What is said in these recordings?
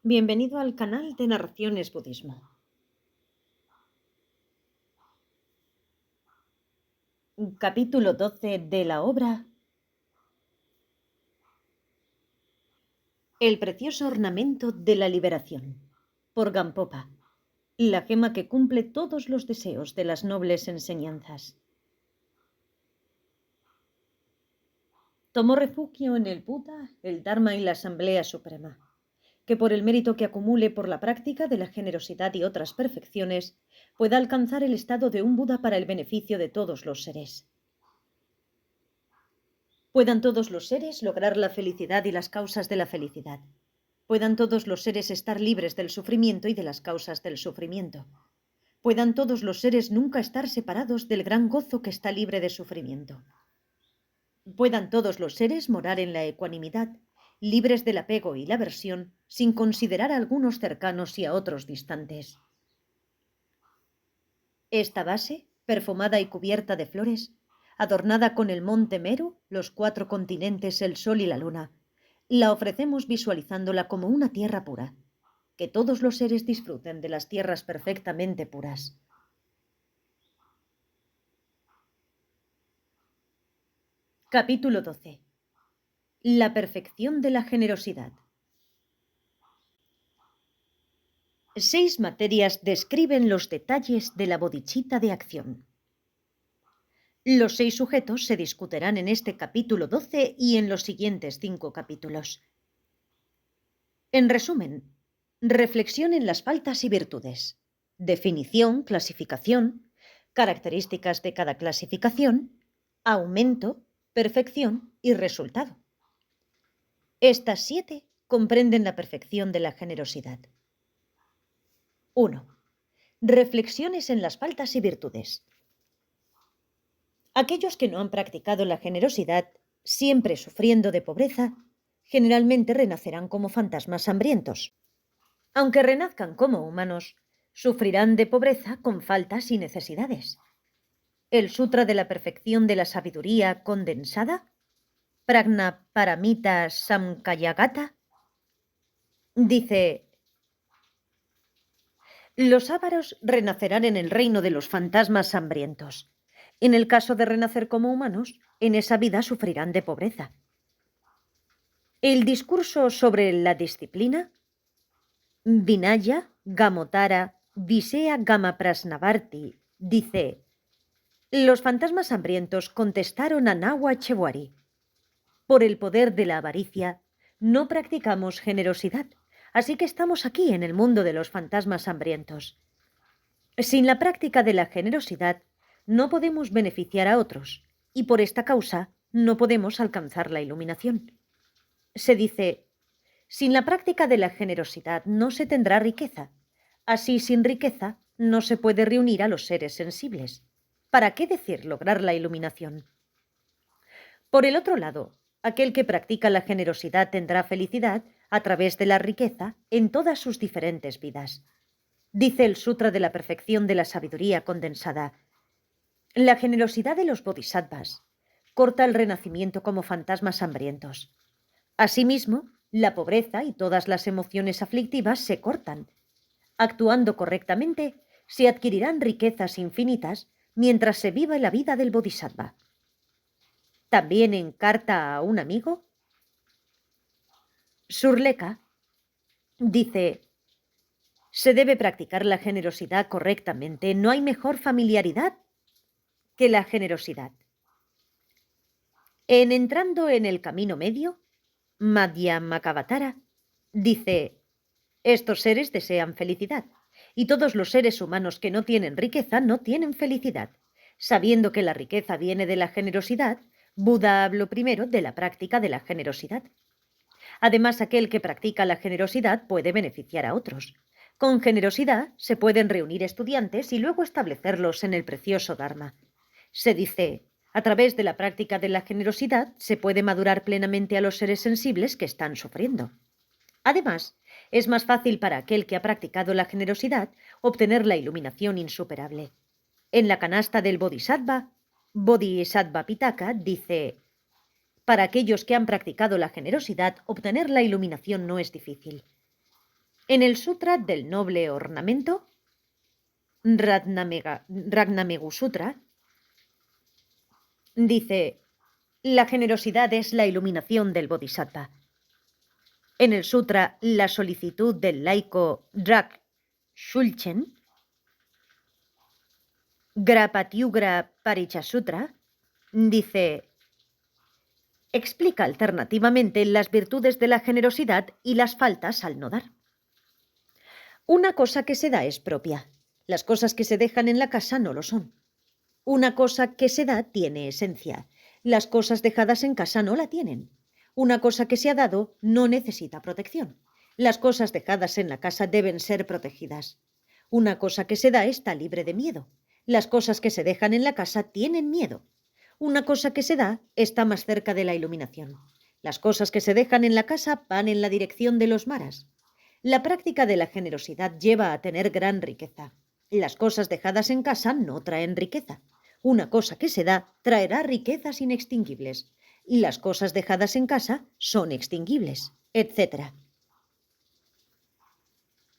Bienvenido al canal de Narraciones Budismo. Capítulo 12 de la obra El precioso ornamento de la liberación, por Gampopa, la gema que cumple todos los deseos de las nobles enseñanzas. Tomó refugio en el Buda, el Dharma y la Asamblea Suprema, que por el mérito que acumule por la práctica de la generosidad y otras perfecciones, pueda alcanzar el estado de un Buda para el beneficio de todos los seres. Puedan todos los seres lograr la felicidad y las causas de la felicidad. Puedan todos los seres estar libres del sufrimiento y de las causas del sufrimiento. Puedan todos los seres nunca estar separados del gran gozo que está libre de sufrimiento. Puedan todos los seres morar en la ecuanimidad, libres del apego y la aversión, sin considerar a algunos cercanos y a otros distantes. Esta base, perfumada y cubierta de flores, adornada con el monte Meru, los 4 continentes, el sol y la luna, la ofrecemos visualizándola como una tierra pura. Que todos los seres disfruten de las tierras perfectamente puras. Capítulo 12. La perfección de la generosidad. 6 materias describen los detalles de la bodichita de acción. Los 6 sujetos se discutirán en este capítulo 12 y en los siguientes 5 capítulos. En resumen, reflexión en las faltas y virtudes, definición, clasificación, características de cada clasificación, aumento, perfección y resultado. Estas 7 comprenden la perfección de la generosidad. 1. Reflexiones en las faltas y virtudes. Aquellos que no han practicado la generosidad, siempre sufriendo de pobreza, generalmente renacerán como fantasmas hambrientos. Aunque renazcan como humanos, sufrirán de pobreza con faltas y necesidades. El Sutra de la Perfección de la Sabiduría Condensada, Prajnaparamita Samkhayagata, dice: los ávaros renacerán en el reino de los fantasmas hambrientos. En el caso de renacer como humanos, en esa vida sufrirán de pobreza. El discurso sobre la disciplina, Vinaya Gamotara Visea Gamaprasnavarti, dice: los fantasmas hambrientos contestaron a Nawa Chewari: por el poder de la avaricia, no practicamos generosidad, así que estamos aquí en el mundo de los fantasmas hambrientos. Sin la práctica de la generosidad, no podemos beneficiar a otros, y por esta causa no podemos alcanzar la iluminación. Se dice: sin la práctica de la generosidad no se tendrá riqueza. Así, sin riqueza, no se puede reunir a los seres sensibles. ¿Para qué decir lograr la iluminación? Por el otro lado, aquel que practica la generosidad tendrá felicidad a través de la riqueza en todas sus diferentes vidas. Dice el Sutra de la Perfección de la Sabiduría Condensada: la generosidad de los bodhisattvas corta el renacimiento como fantasmas hambrientos. Asimismo, la pobreza y todas las emociones aflictivas se cortan. Actuando correctamente, se adquirirán riquezas infinitas mientras se viva la vida del bodhisattva. También en Carta a un amigo, Surleka dice: se debe practicar la generosidad correctamente. No hay mejor familiaridad que la generosidad. En Entrando en el Camino Medio, Madhyamakavatara dice: estos seres desean felicidad, y todos los seres humanos que no tienen riqueza no tienen felicidad. Sabiendo que la riqueza viene de la generosidad, Buda habló primero de la práctica de la generosidad. Además, aquel que practica la generosidad puede beneficiar a otros. Con generosidad se pueden reunir estudiantes y luego establecerlos en el precioso Dharma. Se dice: a través de la práctica de la generosidad se puede madurar plenamente a los seres sensibles que están sufriendo. Además, es más fácil para aquel que ha practicado la generosidad obtener la iluminación insuperable. En la canasta del Bodhisattva, Bodhisattva Pitaka dice: para aquellos que han practicado la generosidad, obtener la iluminación no es difícil. En el Sutra del Noble Ornamento, Ragnamegu Sutra, dice: la generosidad es la iluminación del Bodhisattva. En el Sutra La solicitud del laico Drag Shulchen, Grapatyugra Parichasutra, dice: explica alternativamente las virtudes de la generosidad y las faltas al no dar. Una cosa que se da es propia. Las cosas que se dejan en la casa no lo son. Una cosa que se da tiene esencia. Las cosas dejadas en casa no la tienen. Una cosa que se ha dado no necesita protección. Las cosas dejadas en la casa deben ser protegidas. Una cosa que se da está libre de miedo. Las cosas que se dejan en la casa tienen miedo. Una cosa que se da está más cerca de la iluminación. Las cosas que se dejan en la casa van en la dirección de los maras. La práctica de la generosidad lleva a tener gran riqueza. Las cosas dejadas en casa no traen riqueza. Una cosa que se da traerá riquezas inextinguibles. Las cosas dejadas en casa son extinguibles, etc.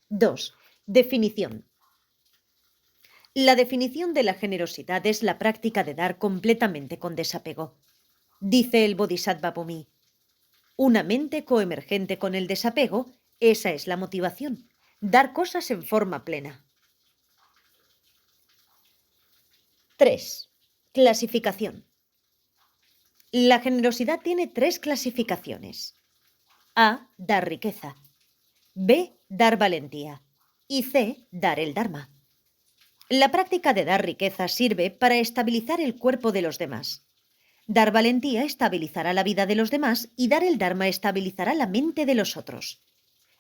2. Definición. La definición de la generosidad es la práctica de dar completamente con desapego. Dice el Bodhisattva Bhumi: una mente coemergente con el desapego, esa es la motivación. Dar cosas en forma plena. 3. Clasificación. La generosidad tiene 3 clasificaciones. A. Dar riqueza. B. Dar valentía. Y C. Dar el Dharma. La práctica de dar riqueza sirve para estabilizar el cuerpo de los demás. Dar valentía estabilizará la vida de los demás y dar el Dharma estabilizará la mente de los otros.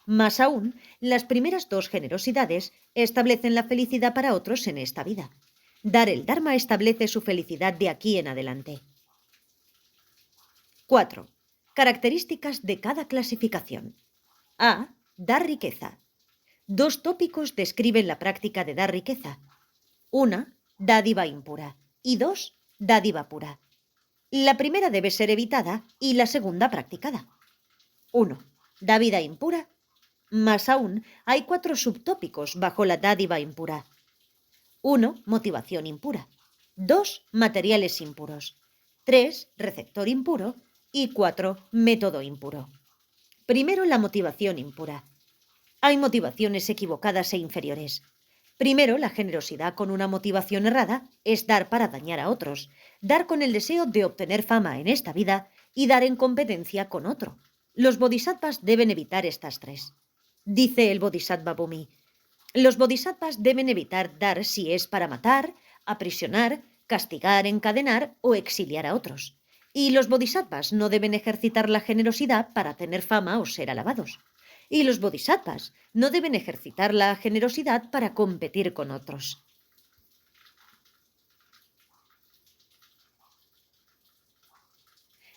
Más aún, las primeras 2 generosidades establecen la felicidad para otros en esta vida. Dar el Dharma establece su felicidad de aquí en adelante. 4. Características de cada clasificación. A. Dar riqueza. 2 tópicos describen la práctica de dar riqueza. 1. Dádiva impura. Y 2. Dádiva pura. La primera debe ser evitada y la segunda practicada. 1. Dádiva impura. Más aún, hay 4 subtópicos bajo la dádiva impura. 1. Motivación impura. 2. Materiales impuros. 3. Receptor impuro. Y 4. Método impuro. Primero, la motivación impura. Hay motivaciones equivocadas e inferiores. Primero, la generosidad con una motivación errada es dar para dañar a otros, dar con el deseo de obtener fama en esta vida y dar en competencia con otro. Los bodhisattvas deben evitar estas 3. Dice el Bodhisattva Bhumi: los bodhisattvas deben evitar dar si es para matar, aprisionar, castigar, encadenar o exiliar a otros. Y los bodhisattvas no deben ejercitar la generosidad para tener fama o ser alabados. Y los bodhisattvas no deben ejercitar la generosidad para competir con otros.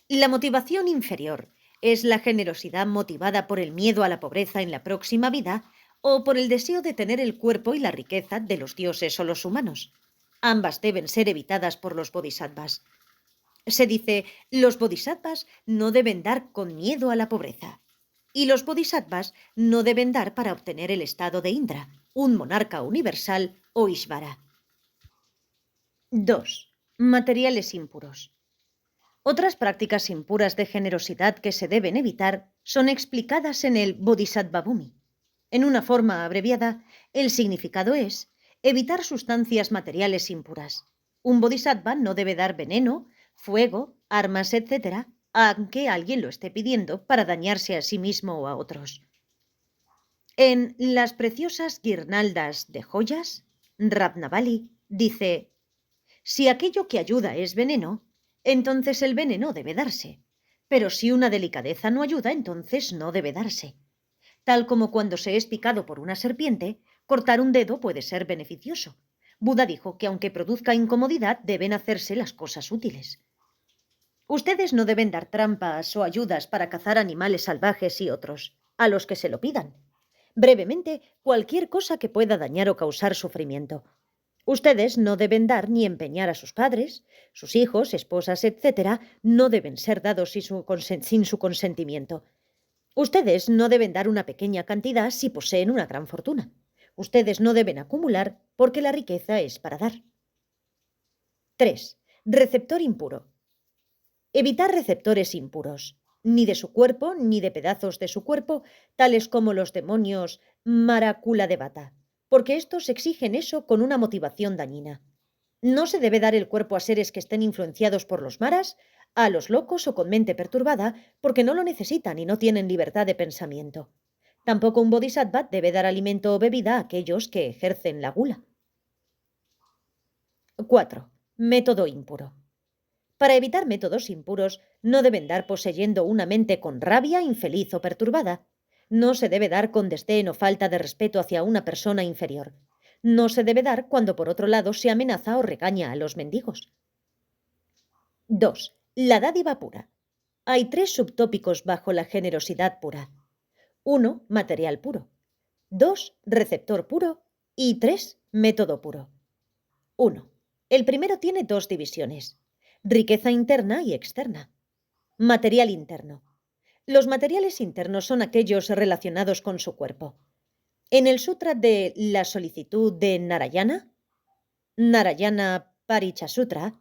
La motivación inferior es la generosidad motivada por el miedo a la pobreza en la próxima vida o por el deseo de tener el cuerpo y la riqueza de los dioses o los humanos. Ambas deben ser evitadas por los bodhisattvas. Se dice: los bodhisattvas no deben dar con miedo a la pobreza. Y los bodhisattvas no deben dar para obtener el estado de Indra, un monarca universal o Ishvara. 2. Materiales impuros. Otras prácticas impuras de generosidad que se deben evitar son explicadas en el Bodhisattva Bhumi. En una forma abreviada, el significado es evitar sustancias materiales impuras. Un bodhisattva no debe dar veneno, fuego, armas, etc., aunque alguien lo esté pidiendo para dañarse a sí mismo o a otros. En Las preciosas guirnaldas de joyas, Ratnavali dice: si aquello que ayuda es veneno, entonces el veneno debe darse. Pero si una delicadeza no ayuda, entonces no debe darse. Tal como cuando se es picado por una serpiente, cortar un dedo puede ser beneficioso. Buda dijo que aunque produzca incomodidad, deben hacerse las cosas útiles. Ustedes no deben dar trampas o ayudas para cazar animales salvajes y otros, a los que se lo pidan. Brevemente, cualquier cosa que pueda dañar o causar sufrimiento. Ustedes no deben dar ni empeñar a sus padres, sus hijos, esposas, etc. No deben ser dados sin su consentimiento. Ustedes no deben dar una pequeña cantidad si poseen una gran fortuna. Ustedes no deben acumular porque la riqueza es para dar. 3. Receptor impuro. Evitar receptores impuros, ni de su cuerpo, ni de pedazos de su cuerpo, tales como los demonios Maracula de Bata, porque estos exigen eso con una motivación dañina. No se debe dar el cuerpo a seres que estén influenciados por los maras, a los locos o con mente perturbada, porque no lo necesitan y no tienen libertad de pensamiento. Tampoco un bodhisattva debe dar alimento o bebida a aquellos que ejercen la gula. 4. Método impuro. Para evitar métodos impuros, no deben dar poseyendo una mente con rabia, infeliz o perturbada. No se debe dar con desdén o falta de respeto hacia una persona inferior. No se debe dar cuando por otro lado se amenaza o regaña a los mendigos. 2. La dádiva pura. Hay 3 subtópicos bajo la generosidad pura. 1. Material puro. 2. Receptor puro. Y 3. Método puro. 1. El primero tiene 2 divisiones: riqueza interna y externa. Material interno. Los materiales internos son aquellos relacionados con su cuerpo. En el Sutra de la solicitud de Narayana, Narayana Parichasutra,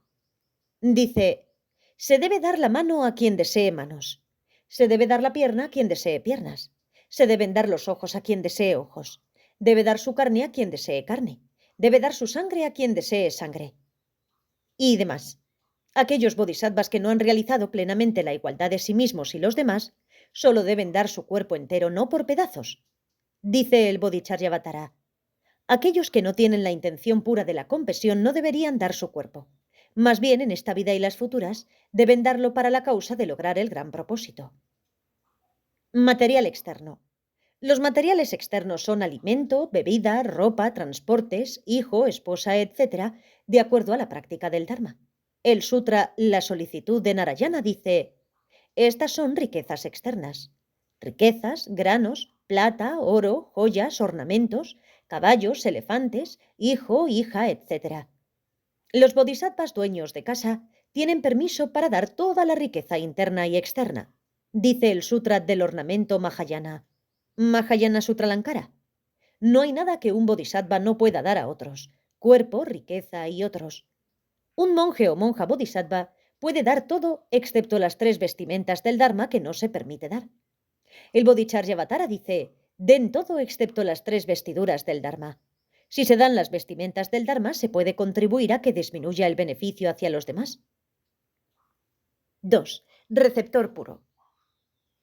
dice: se debe dar la mano a quien desee manos. Se debe dar la pierna a quien desee piernas. Se deben dar los ojos a quien desee ojos. Debe dar su carne a quien desee carne. Debe dar su sangre a quien desee sangre. Y demás. Aquellos bodhisattvas que no han realizado plenamente la igualdad de sí mismos y los demás, solo deben dar su cuerpo entero, no por pedazos. Dice el Bodhisattva: aquellos que no tienen la intención pura de la compasión no deberían dar su cuerpo. Más bien, en esta vida y las futuras, deben darlo para la causa de lograr el gran propósito. Material externo. Los materiales externos son alimento, bebida, ropa, transportes, hijo, esposa, etc., de acuerdo a la práctica del Dharma. El Sutra La solicitud de Narayana dice: estas son riquezas externas. Riquezas, granos, plata, oro, joyas, ornamentos, caballos, elefantes, hijo, hija, etc. Los bodhisattvas dueños de casa tienen permiso para dar toda la riqueza interna y externa. Dice el Sutra del Ornamento Mahayana, Mahayana Sutralankara. No hay nada que un bodhisattva no pueda dar a otros: cuerpo, riqueza y otros. Un monje o monja bodhisattva puede dar todo excepto las 3 vestimentas del Dharma que no se permite dar. El Bodhisattva dice: den todo excepto las 3 vestiduras del Dharma. Si se dan las vestimentas del Dharma, se puede contribuir a que disminuya el beneficio hacia los demás. 2. Receptor puro.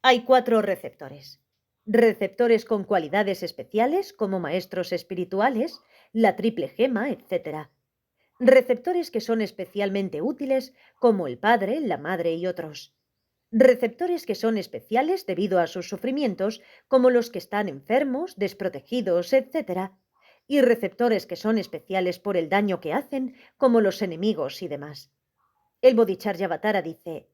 Hay 4 receptores. Receptores con cualidades especiales, como maestros espirituales, la triple gema, etc. Receptores que son especialmente útiles, como el padre, la madre y otros. Receptores que son especiales debido a sus sufrimientos, como los que están enfermos, desprotegidos, etc. Y receptores que son especiales por el daño que hacen, como los enemigos y demás. El Bodhisattva dice: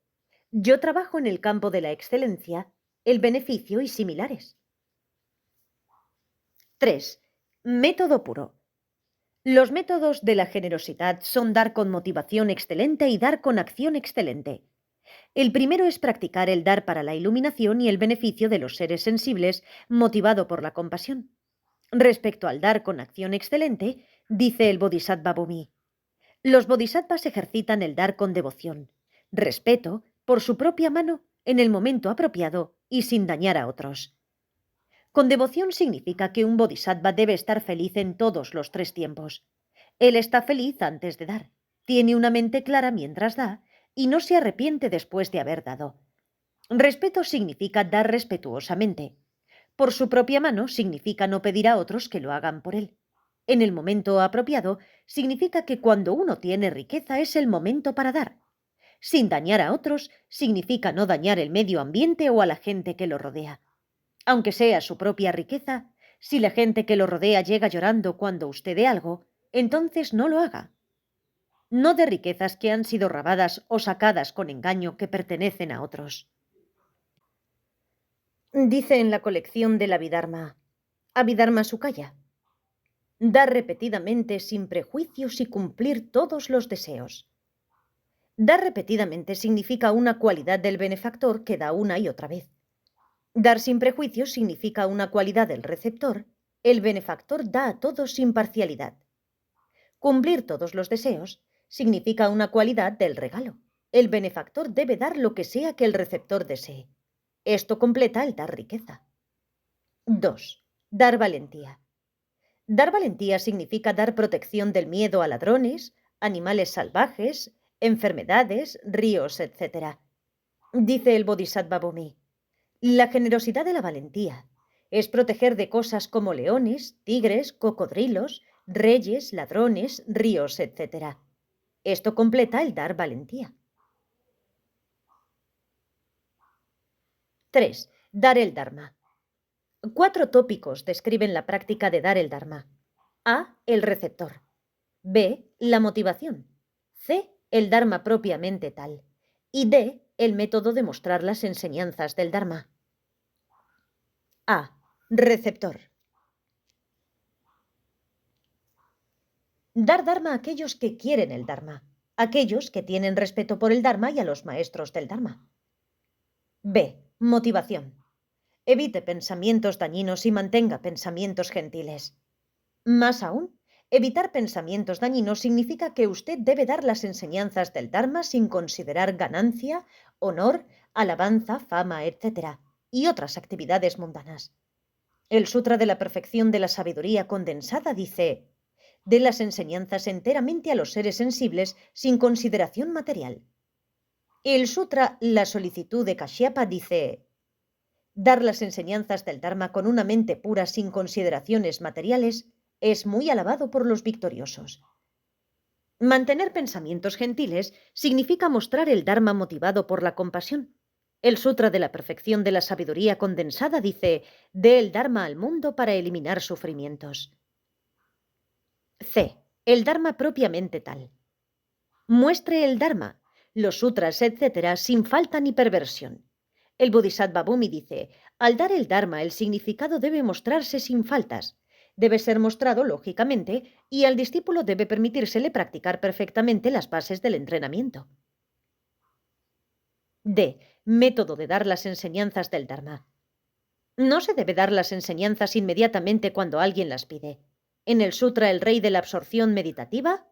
yo trabajo en el campo de la excelencia, el beneficio y similares. 3. Método puro. Los métodos de la generosidad son dar con motivación excelente y dar con acción excelente. El primero es practicar el dar para la iluminación y el beneficio de los seres sensibles, motivado por la compasión. Respecto al dar con acción excelente, dice el Bodhisattva Bhumi: los bodhisattvas ejercitan el dar con devoción, respeto, por su propia mano, en el momento apropiado y sin dañar a otros. Con devoción significa que un bodhisattva debe estar feliz en todos los 3 tiempos. Él está feliz antes de dar, tiene una mente clara mientras da y no se arrepiente después de haber dado. Respeto significa dar respetuosamente. Por su propia mano significa no pedir a otros que lo hagan por él. En el momento apropiado significa que cuando uno tiene riqueza es el momento para dar. Sin dañar a otros significa no dañar el medio ambiente o a la gente que lo rodea. Aunque sea su propia riqueza, si la gente que lo rodea llega llorando cuando usted dé algo, entonces no lo haga. No de riquezas que han sido robadas o sacadas con engaño que pertenecen a otros. Dice en la colección del Abhidharma Sukaya: dar repetidamente sin prejuicios y cumplir todos los deseos. Dar repetidamente significa una cualidad del benefactor que da una y otra vez. Dar sin prejuicios significa una cualidad del receptor. El benefactor da a todos sin parcialidad. Cumplir todos los deseos significa una cualidad del regalo. El benefactor debe dar lo que sea que el receptor desee. Esto completa el dar riqueza. 2. Dar valentía. Dar valentía significa dar protección del miedo a ladrones, animales salvajes, enfermedades, ríos, etc. Dice el Bodhisattva Bhumi: la generosidad de la valentía es proteger de cosas como leones, tigres, cocodrilos, reyes, ladrones, ríos, etc. Esto completa el dar valentía. 3. Dar el Dharma. 4 tópicos describen la práctica de dar el Dharma. A. El receptor. B. La motivación. C. El Dharma propiamente tal. Y D. El método de mostrar las enseñanzas del Dharma. A. Receptor. Dar Dharma a aquellos que quieren el Dharma, aquellos que tienen respeto por el Dharma y a los maestros del Dharma. B. Motivación. Evite pensamientos dañinos y mantenga pensamientos gentiles. Más aún, evitar pensamientos dañinos significa que usted debe dar las enseñanzas del Dharma sin considerar ganancia, honor, alabanza, fama, etc. y otras actividades mundanas. El Sutra de la Perfección de la Sabiduría Condensada dice: dé las enseñanzas enteramente a los seres sensibles sin consideración material. El Sutra La Solicitud de Kashyapa dice: dar las enseñanzas del Dharma con una mente pura sin consideraciones materiales es muy alabado por los victoriosos. Mantener pensamientos gentiles significa mostrar el Dharma motivado por la compasión. El Sutra de la Perfección de la Sabiduría Condensada dice: dé el Dharma al mundo para eliminar sufrimientos. C. El Dharma propiamente tal. Muestre el Dharma, los sutras, etc., sin falta ni perversión. El Bodhisattva Bhumi dice: al dar el Dharma, el significado debe mostrarse sin faltas. Debe ser mostrado lógicamente y al discípulo debe permitírsele practicar perfectamente las bases del entrenamiento. D. Método de dar las enseñanzas del Dharma. No se debe dar las enseñanzas inmediatamente cuando alguien las pide. En el Sutra El Rey de la Absorción Meditativa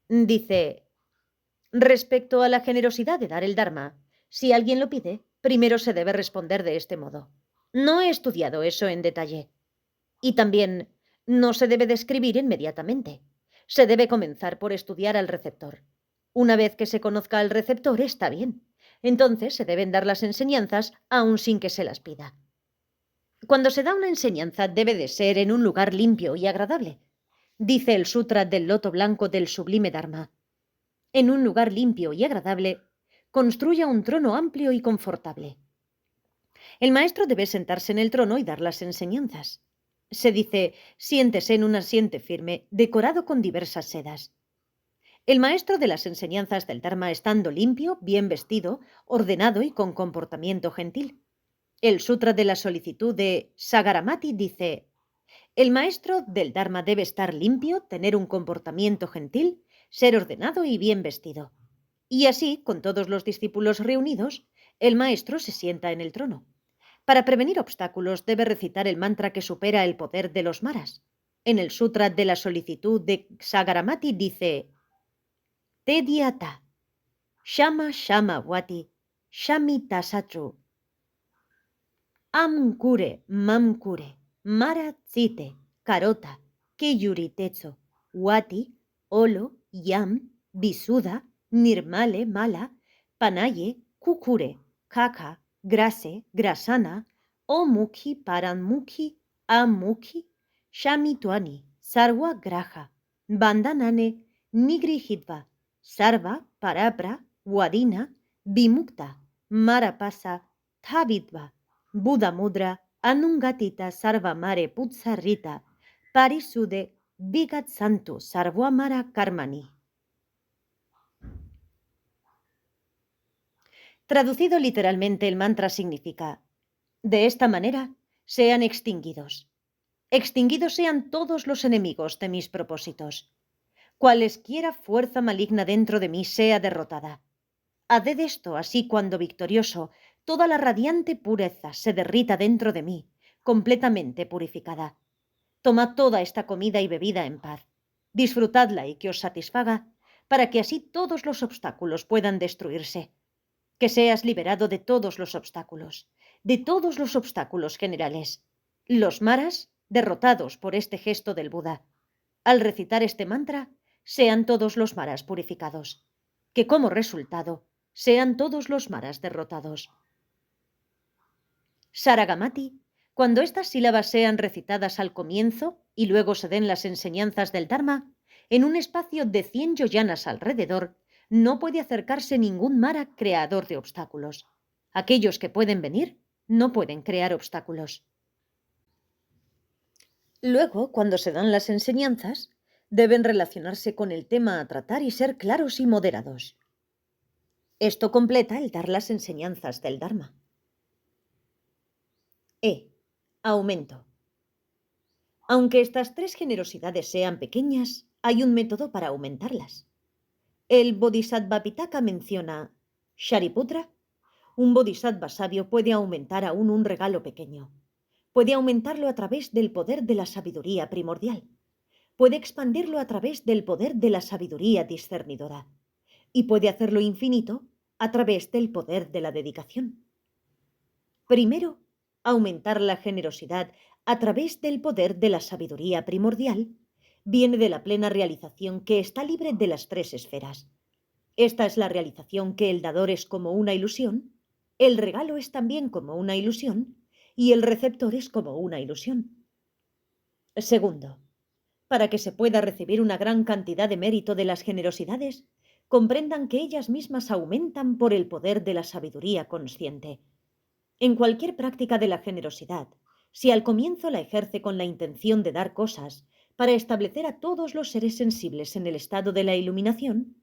dice: respecto a la generosidad de dar el Dharma, si alguien lo pide, primero se debe responder de este modo: no he estudiado eso en detalle. Y también, no se debe describir inmediatamente. Se debe comenzar por estudiar al receptor. Una vez que se conozca al receptor, está bien. Entonces se deben dar las enseñanzas aun sin que se las pida. Cuando se da una enseñanza, debe de ser en un lugar limpio y agradable. Dice el Sutra del Loto Blanco del Sublime Dharma: en un lugar limpio y agradable, construya un trono amplio y confortable. El maestro debe sentarse en el trono y dar las enseñanzas. Se dice: siéntese en un asiento firme, decorado con diversas sedas. El maestro de las enseñanzas del Dharma, estando limpio, bien vestido, ordenado y con comportamiento gentil. El Sutra de la Solicitud de Sagaramati dice: el maestro del Dharma debe estar limpio, tener un comportamiento gentil, ser ordenado y bien vestido. Y así, con todos los discípulos reunidos, el maestro se sienta en el trono. Para prevenir obstáculos, debe recitar el mantra que supera el poder de los maras. En el Sutra de la Solicitud de Sagaramati dice: Tediata, Shama Shama Wati, Shami Tasatru, Amkure Mamkure, Mara Tsite, Karota, Kiyuri Tetsu, Wati, Olo, Yam, Visuda, Nirmale Mala, Panaye, Kukure, Kaka, Grase, Grasana, Omukhi Paranmukhi, Amukhi, Shamituani, Sarva Graha, Bandanane, Nigrihidva, Sarva, Parabra, Wadina, Vimukta, Marapasa, Thavidva, Buddha Mudra, Anungatita Sarvamare Putsarita, Parisude, Vigat Santu Sarvamara Karmani. Traducido literalmente, el mantra significa: de esta manera sean extinguidos. Extinguidos sean todos los enemigos de mis propósitos. Cualesquiera fuerza maligna dentro de mí sea derrotada. Haced esto, así cuando victorioso, toda la radiante pureza se derrita dentro de mí, completamente purificada. Tomad toda esta comida y bebida en paz. Disfrutadla y que os satisfaga, para que así todos los obstáculos puedan destruirse. Que seas liberado de todos los obstáculos generales. Los maras, derrotados por este gesto del Buda. Al recitar este mantra, sean todos los maras purificados. Que como resultado, sean todos los maras derrotados. Saragamati, cuando estas sílabas sean recitadas al comienzo y luego se den las enseñanzas del Dharma, en un espacio de 100 yoyanas alrededor, no puede acercarse ningún mara creador de obstáculos. Aquellos que pueden venir no pueden crear obstáculos. Luego, cuando se dan las enseñanzas, deben relacionarse con el tema a tratar y ser claros y moderados. Esto completa el dar las enseñanzas del Dharma. Aumento. Aunque estas tres generosidades sean pequeñas, hay un método para aumentarlas. El Bodhisattva Pitaka menciona: Shariputra, un bodhisattva sabio puede aumentar aún un regalo pequeño. Puede aumentarlo a través del poder de la sabiduría primordial. Puede expandirlo a través del poder de la sabiduría discernidora. Y puede hacerlo infinito a través del poder de la dedicación. Primero, aumentar la generosidad a través del poder de la sabiduría primordial viene de la plena realización que está libre de las tres esferas. Esta es la realización que el dador es como una ilusión, el regalo es también como una ilusión y el receptor es como una ilusión. Segundo, para que se pueda recibir una gran cantidad de mérito de las generosidades, comprendan que ellas mismas aumentan por el poder de la sabiduría consciente. En cualquier práctica de la generosidad, si al comienzo la ejerce con la intención de dar cosas para establecer a todos los seres sensibles en el estado de la iluminación,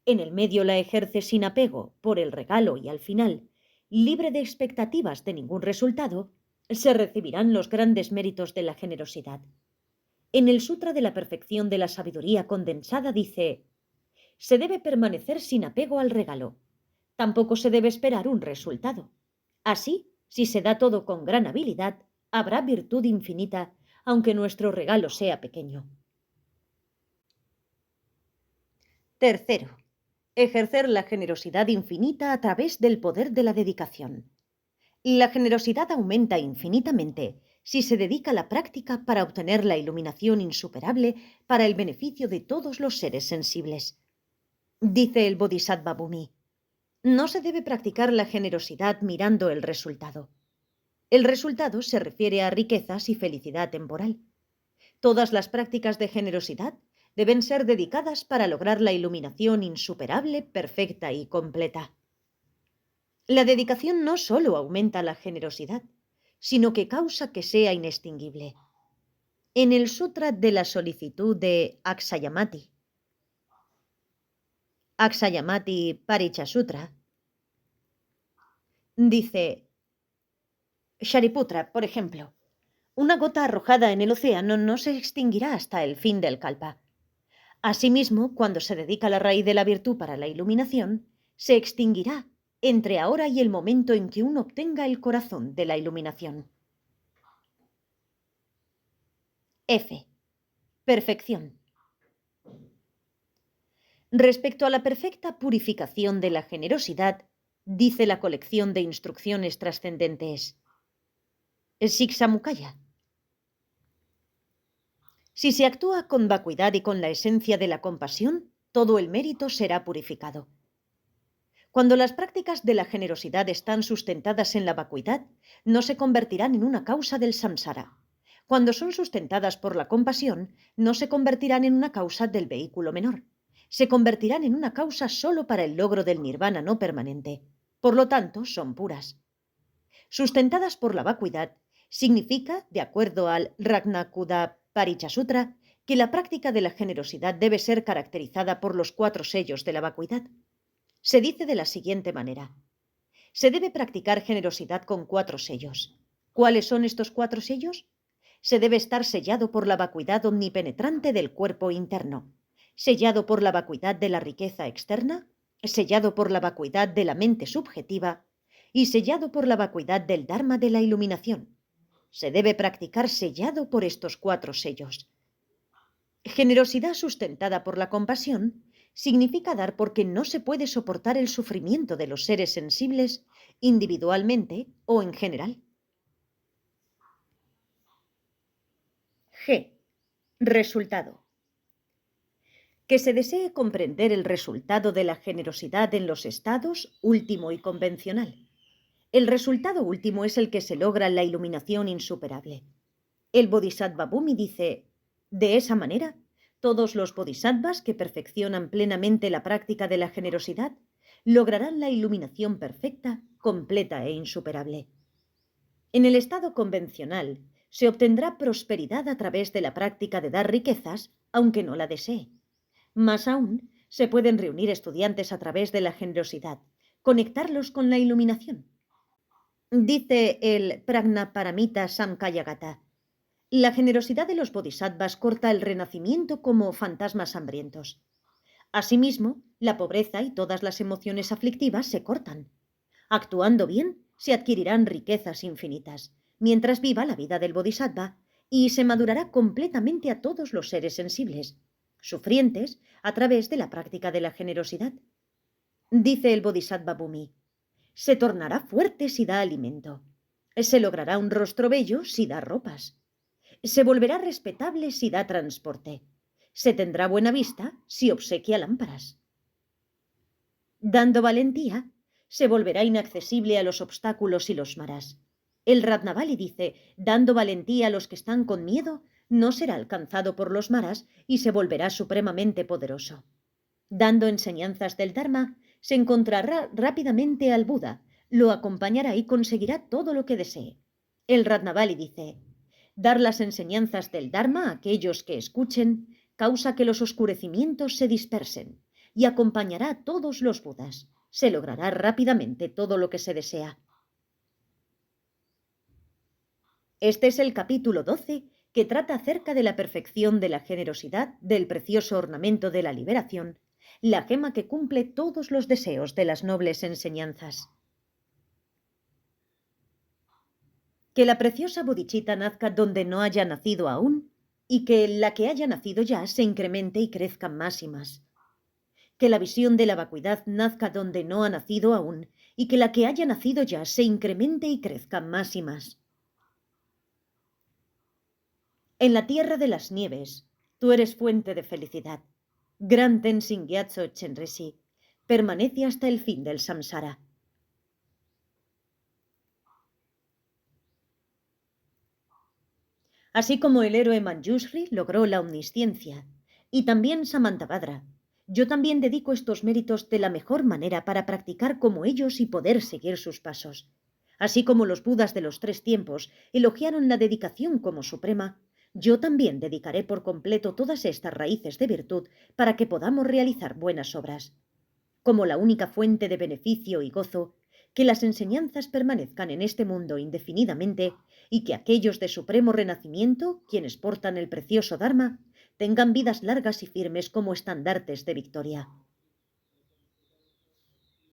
en el medio la ejerce sin apego por el regalo y al final, libre de expectativas de ningún resultado, se recibirán los grandes méritos de la generosidad. En el Sutra de la Perfección de la Sabiduría Condensada dice: se debe permanecer sin apego al regalo. Tampoco se debe esperar un resultado. Así, si se da todo con gran habilidad, habrá virtud infinita, aunque nuestro regalo sea pequeño. Tercero, ejercer la generosidad infinita a través del poder de la dedicación. La generosidad aumenta infinitamente si se dedica a la práctica para obtener la iluminación insuperable para el beneficio de todos los seres sensibles. Dice el Bodhisattva Bhumi: no se debe practicar la generosidad mirando el resultado. El resultado se refiere a riquezas y felicidad temporal. Todas las prácticas de generosidad deben ser dedicadas para lograr la iluminación insuperable, perfecta y completa. La dedicación no solo aumenta la generosidad, sino que causa que sea inextinguible. En el Sutra de la Solicitud de Akshayamati Parichasutra, dice: Shariputra, por ejemplo, una gota arrojada en el océano no se extinguirá hasta el fin del kalpa. Asimismo, cuando se dedica la raíz de la virtud para la iluminación, se extinguirá entre ahora y el momento en que uno obtenga el corazón de la iluminación. Perfección. Respecto a la perfecta purificación de la generosidad, dice la colección de instrucciones trascendentes Siksamukaya: si se actúa con vacuidad y con la esencia de la compasión, todo el mérito será purificado. Cuando las prácticas de la generosidad están sustentadas en la vacuidad, no se convertirán en una causa del samsara. Cuando son sustentadas por la compasión, no se convertirán en una causa del vehículo menor. Se convertirán en una causa solo para el logro del nirvana no permanente. Por lo tanto, son puras. Sustentadas por la vacuidad, significa, de acuerdo al Ragnakuda Parichasutra, que la práctica de la generosidad debe ser caracterizada por los 4 sellos de la vacuidad. Se dice de la siguiente manera: se debe practicar generosidad con 4 sellos. ¿Cuáles son estos 4 sellos? Se debe estar sellado por la vacuidad omnipenetrante del cuerpo interno, sellado por la vacuidad de la riqueza externa, sellado por la vacuidad de la mente subjetiva y sellado por la vacuidad del Dharma de la iluminación. Se debe practicar sellado por estos 4 sellos. Generosidad sustentada por la compasión significa dar porque no se puede soportar el sufrimiento de los seres sensibles individualmente o en general. G. Resultado. Que se desee comprender el resultado de la generosidad en los estados último y convencional. El resultado último es el que se logra en la iluminación insuperable. El Bodhisattva Bhumi dice: de esa manera, todos los bodhisattvas que perfeccionan plenamente la práctica de la generosidad lograrán la iluminación perfecta, completa e insuperable. En el estado convencional se obtendrá prosperidad a través de la práctica de dar riquezas, aunque no la desee. Más aún, se pueden reunir estudiantes a través de la generosidad, conectarlos con la iluminación. Dice el Prajnaparamita Samkhya-gata: la generosidad de los bodhisattvas corta el renacimiento como fantasmas hambrientos. Asimismo, la pobreza y todas las emociones aflictivas se cortan. Actuando bien, se adquirirán riquezas infinitas, mientras viva la vida del bodhisattva, y se madurará completamente a todos los seres sensibles, sufrientes, a través de la práctica de la generosidad. Dice el Bodhisattva Bhumi: se tornará fuerte si da alimento. Se logrará un rostro bello si da ropas. Se volverá respetable si da transporte. Se tendrá buena vista si obsequia lámparas. Dando valentía, se volverá inaccesible a los obstáculos y los maras. El Ratnavali dice: dando valentía a los que están con miedo, no será alcanzado por los maras y se volverá supremamente poderoso. Dando enseñanzas del Dharma, se encontrará rápidamente al Buda, lo acompañará y conseguirá todo lo que desee. El Ratnavali dice: dar las enseñanzas del Dharma a aquellos que escuchen causa que los oscurecimientos se dispersen y acompañará a todos los Budas. Se logrará rápidamente todo lo que se desea. Este es el capítulo 12, que trata acerca de la perfección de la generosidad, del precioso ornamento de la liberación, la gema que cumple todos los deseos de las nobles enseñanzas. Que la preciosa bodhicitta nazca donde no haya nacido aún, y que la que haya nacido ya se incremente y crezca más y más. Que la visión de la vacuidad nazca donde no ha nacido aún, y que la que haya nacido ya se incremente y crezca más y más. En la tierra de las nieves, tú eres fuente de felicidad. Gran Tenzin Gyatso Chenresi, permanece hasta el fin del samsara. Así como el héroe Manjushri logró la omnisciencia, y también Samantabhadra, yo también dedico estos méritos de la mejor manera para practicar como ellos y poder seguir sus pasos. Así como los Budas de los 3 tiempos elogiaron la dedicación como suprema, yo también dedicaré por completo todas estas raíces de virtud para que podamos realizar buenas obras. Como la única fuente de beneficio y gozo, que las enseñanzas permanezcan en este mundo indefinidamente y que aquellos de supremo renacimiento, quienes portan el precioso Dharma, tengan vidas largas y firmes como estandartes de victoria.